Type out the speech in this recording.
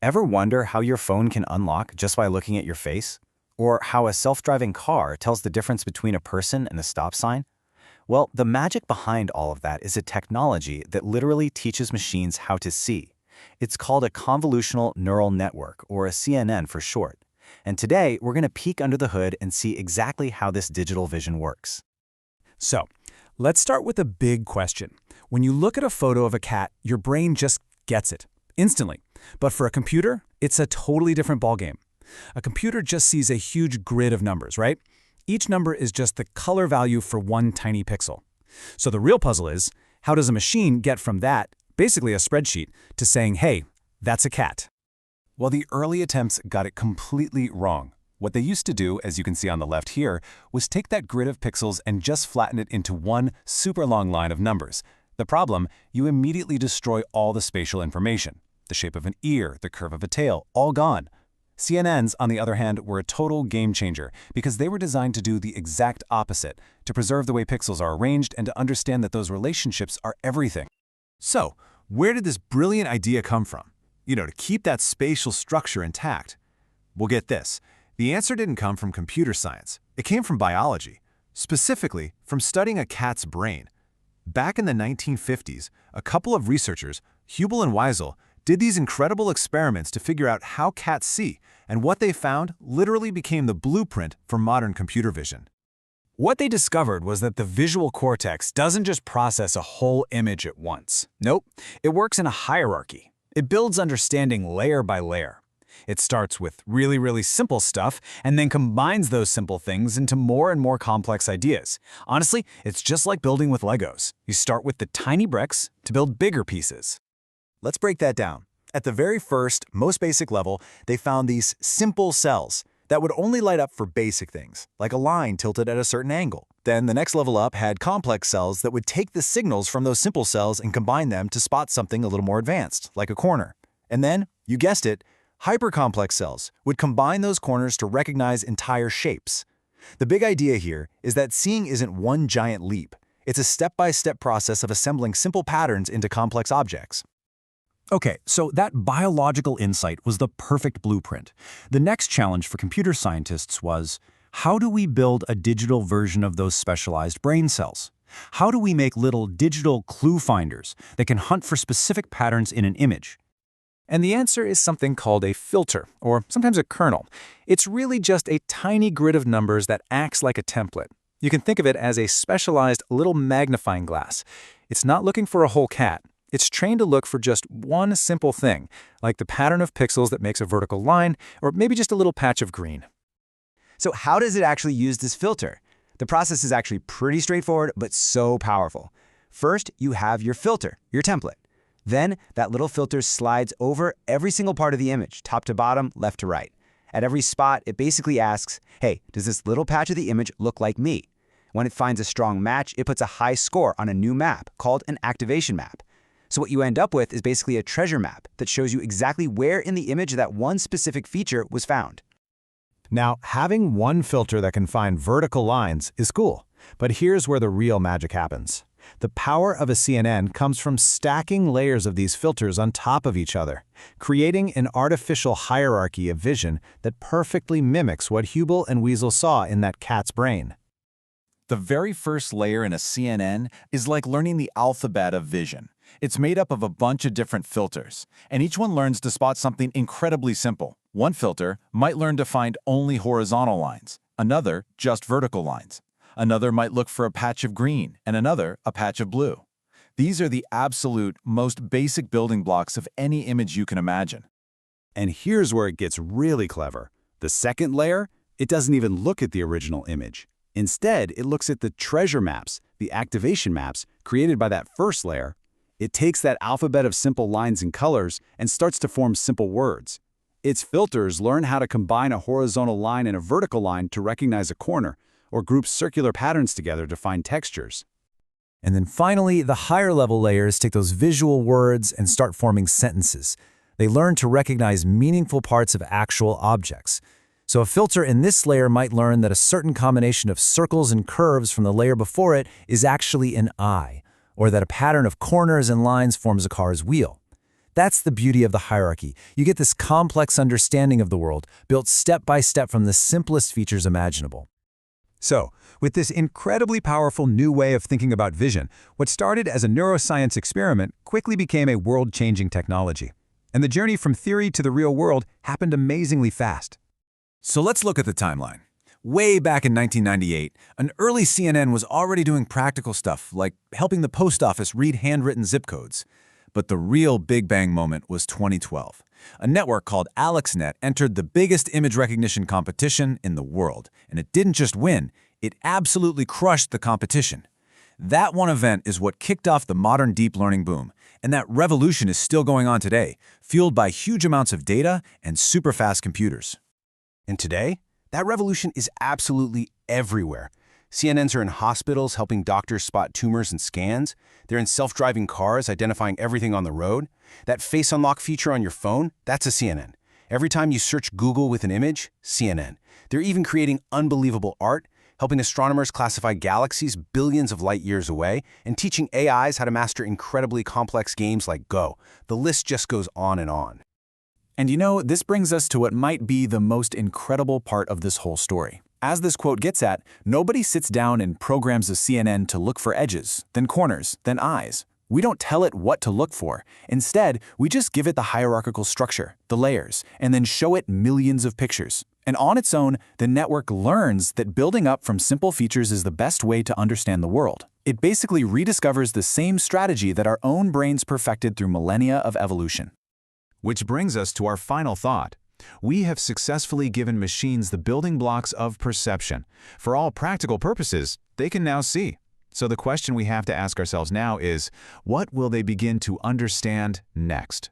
Ever wonder how your phone can unlock just by looking at your face? Or how a self-driving car tells the difference between a person and a stop sign? Well, the magic behind all of that is a technology that literally teaches machines how to see. It's called a convolutional neural network, or a CNN for short. And today, we're going to peek under the hood and see exactly how this digital vision works. So, let's start with a big question. When you look at a photo of a cat, your brain just gets it, instantly. But for a computer, it's a totally different ballgame. A computer just sees a huge grid of numbers, right? Each number is just the color value for one tiny pixel. So the real puzzle is, how does a machine get from that, basically a spreadsheet, to saying, hey, that's a cat? Well, the early attempts got it completely wrong. What they used to do, as you can see on the left here, was take that grid of pixels and just flatten it into one super long line of numbers. The problem, you immediately destroy all the spatial information. The shape of an ear, the curve of a tail, all gone. CNNs, on the other hand, were a total game changer because they were designed to do the exact opposite, to preserve the way pixels are arranged and to understand that those relationships are everything. So, where did this brilliant idea come from? To keep that spatial structure intact. Well, get this. The answer didn't come from computer science. It came from biology, specifically from studying a cat's brain. Back in the 1950s, a couple of researchers, Hubel and Wiesel, did these incredible experiments to figure out how cats see, and what they found literally became the blueprint for modern computer vision. What they discovered was that the visual cortex doesn't just process a whole image at once. Nope, it works in a hierarchy. It builds understanding layer by layer. It starts with really simple stuff and then combines those simple things into more and more complex ideas. Honestly, it's just like building with Legos. You start with the tiny bricks to build bigger pieces. Let's break that down. At the very first, most basic level, they found these simple cells that would only light up for basic things, like a line tilted at a certain angle. Then the next level up had complex cells that would take the signals from those simple cells and combine them to spot something a little more advanced, like a corner. And then, you guessed it, hypercomplex cells would combine those corners to recognize entire shapes. The big idea here is that seeing isn't one giant leap. It's a step-by-step process of assembling simple patterns into complex objects. Okay, so that biological insight was the perfect blueprint. The next challenge for computer scientists was, how do we build a digital version of those specialized brain cells? How do we make little digital clue finders that can hunt for specific patterns in an image? And the answer is something called a filter, or sometimes a kernel. It's really just a tiny grid of numbers that acts like a template. You can think of it as a specialized little magnifying glass. It's not looking for a whole cat. It's trained to look for just one simple thing, like the pattern of pixels that makes a vertical line, or maybe just a little patch of green. So how does it actually use this filter? The process is actually pretty straightforward, but so powerful. First, you have your filter, your template. Then, that little filter slides over every single part of the image, top to bottom, left to right. At every spot, it basically asks, hey, does this little patch of the image look like me? When it finds a strong match, it puts a high score on a new map, called an activation map. So what you end up with is basically a treasure map that shows you exactly where in the image that one specific feature was found. Now, having one filter that can find vertical lines is cool, but here's where the real magic happens. The power of a CNN comes from stacking layers of these filters on top of each other, creating an artificial hierarchy of vision that perfectly mimics what Hubel and Wiesel saw in that cat's brain. The very first layer in a CNN is like learning the alphabet of vision. It's made up of a bunch of different filters, and each one learns to spot something incredibly simple. One filter might learn to find only horizontal lines, another just vertical lines. Another might look for a patch of green, and another a patch of blue. These are the absolute, most basic building blocks of any image you can imagine. And here's where it gets really clever. The second layer, it doesn't even look at the original image. Instead, it looks at the treasure maps, the activation maps, created by that first layer. It takes that alphabet of simple lines and colors and starts to form simple words. Its filters learn how to combine a horizontal line and a vertical line to recognize a corner, or group circular patterns together to find textures. And then finally, the higher level layers take those visual words and start forming sentences. They learn to recognize meaningful parts of actual objects. So a filter in this layer might learn that a certain combination of circles and curves from the layer before it is actually an eye, or that a pattern of corners and lines forms a car's wheel. That's the beauty of the hierarchy. You get this complex understanding of the world, built step by step from the simplest features imaginable. So, with this incredibly powerful new way of thinking about vision, what started as a neuroscience experiment quickly became a world-changing technology. And the journey from theory to the real world happened amazingly fast. So let's look at the timeline. Way back in 1998, an early CNN was already doing practical stuff like helping the post office read handwritten zip codes. But the real Big Bang moment was 2012. A network called AlexNet entered the biggest image recognition competition in the world, and it didn't just win, it absolutely crushed the competition. That one event is what kicked off the modern deep learning boom, and that revolution is still going on today, fueled by huge amounts of data and super-fast computers. And today, that revolution is absolutely everywhere. CNNs are in hospitals helping doctors spot tumors in scans. They're in self-driving cars identifying everything on the road. That face unlock feature on your phone, that's a CNN. Every time you search Google with an image, CNN. They're even creating unbelievable art, helping astronomers classify galaxies billions of light years away, and teaching AIs how to master incredibly complex games like Go. The list just goes on and on. And you know, this brings us to what might be the most incredible part of this whole story. As this quote gets at, nobody sits down and programs a CNN to look for edges, then corners, then eyes. We don't tell it what to look for. Instead, we just give it the hierarchical structure, the layers, and then show it millions of pictures. And on its own, the network learns that building up from simple features is the best way to understand the world. It basically rediscovers the same strategy that our own brains perfected through millennia of evolution. Which brings us to our final thought. We have successfully given machines the building blocks of perception. For all practical purposes, they can now see. So the question we have to ask ourselves now is, what will they begin to understand next?